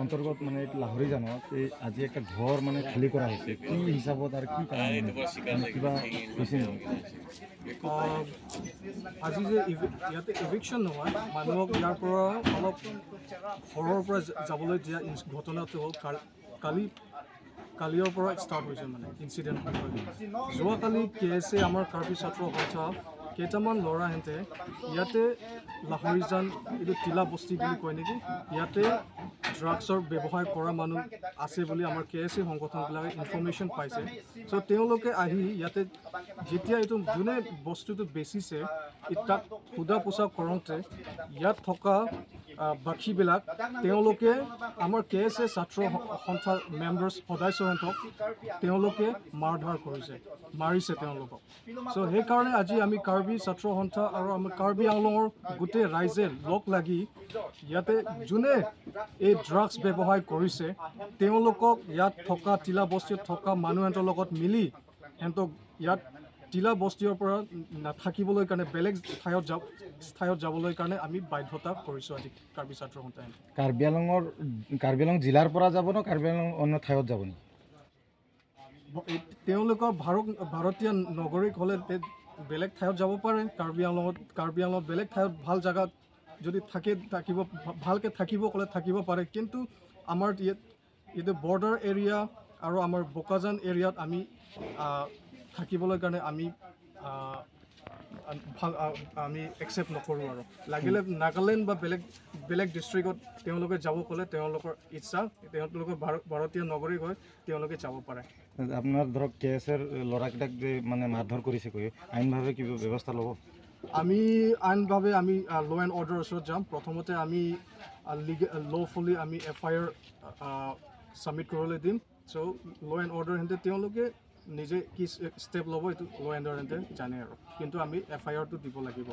অন্তৰ্গত মানে লাহৰি জানত এই আজি একটা ঘৰ মানে খালী কৰা হৈছে কি হিচাপত আৰু কি কাৰণে কিবা হৈছে নেকি? আজি যে ইয়াতে ইভিকশ্যন নহয়, মানুহক ইয়াৰ পৰা অলপ ঘৰৰ পৰা যাবলৈ দিয়া ঘটনাটো হ'ল কালিৰ পৰা ষ্টাৰ্ট হৈছে মানে ইনচিডেণ্ট। যোৱাকালি KSA আমাৰ কাৰ্বি ছাত্ৰ সন্থা কেইটামান ল'ৰাহেঁতে ইয়াতে লাহৰিজান এইটো টিলা বস্তি বুলি কয় নেকি, ইয়াতে ড্ৰাগছৰ ব্যৱসায় কৰা মানুহ আছে বুলি আমাৰ KSA সংগঠনবিলাকে ইনফৰ্মেশ্যন পাইছে। চ' তেওঁলোকে আহি ইয়াতে যেতিয়া এইটো যোনে বস্তুটো বেচিছে তাক সোধা পোছা কৰোঁতে ইয়াত থকা বাকীবিলাক তেওঁলোকে আমাৰ KSA ছাত্ৰ সন্থাৰ মেম্বাৰ্ছ সদস্যহঁতক তেওঁলোকে মাৰধৰ কৰিছে, মাৰিছে তেওঁলোকক। চ' সেইকাৰণে আজি আমি কাৰ্বি ছাত্ৰ সন্থা আৰু আমাৰ কাৰ্বি আংলঙৰ গোটেই ৰাইজে লগ লাগি ইয়াতে যোনে এই ড্ৰাগছ ব্যৱসায় কৰিছে তেওঁলোকক ইয়াত থকা টিলা বস্তিত থকা মানুহহঁতৰ লগত মিলি সিহঁতক ইয়াত টিলা বস্তিৰ পৰা নাথাকিবলৈ কাৰণে বেলেগ ঠাইত যাবলৈ কাৰণে আমি বাধ্যতা কৰিছোঁ আজি কাৰ্বি ছাত্ৰ সন্থাই। কাৰ্বি আংলং জিলাৰ পৰা যাব ন কাৰ্বি আংলং অন্য ঠাইত যাব নেকি? তেওঁলোকৰ ভাৰতীয় নাগৰিক হ'লে বেলেগ ঠাইত যাব পাৰে। কাৰ্বি আংলঙত বেলেগ ঠাইত ভাল জেগাত যদি ভালকৈ থাকিব ক'লে থাকিব পাৰে, কিন্তু আমাৰ ইয়াতে বৰ্ডাৰ এৰিয়া আৰু আমাৰ বোকাজান এৰিয়াত আমি থাকিবলৈ কাৰণে আমি একচেপ্ট নকৰোঁ। আৰু লাগিলে নাগালেণ্ড বা বেলেগ ডিষ্ট্ৰিক্টত তেওঁলোকে যাব ক'লে তেওঁলোকৰ ইচ্ছা, তেওঁলোকে ভাৰতীয় নাগৰিক হয় তেওঁলোকে যাব পাৰে। আপোনাৰ ধৰক KSAৰ ল'ৰাকেইটাক যে মানে মাৰধৰ কৰিছে কৈ আইনভাৱে কিবা ব্যৱস্থা ল'ব? আমি আইনভাৱে আমি ল' এণ্ড অৰ্ডাৰ ওচৰত যাম। প্ৰথমতে আমি লফুলি আমি FIR ছাবমিট কৰিবলৈ দিম। চ' ল' এণ্ড অৰ্ডাৰ হেঁতে তেওঁলোকে নিজে কি ষ্টেপ ল'ব এইটো ল' এণ্ড অৰ্ডাৰ হেঁতে জানে আৰু, কিন্তু আমি FIRটো দিব লাগিব।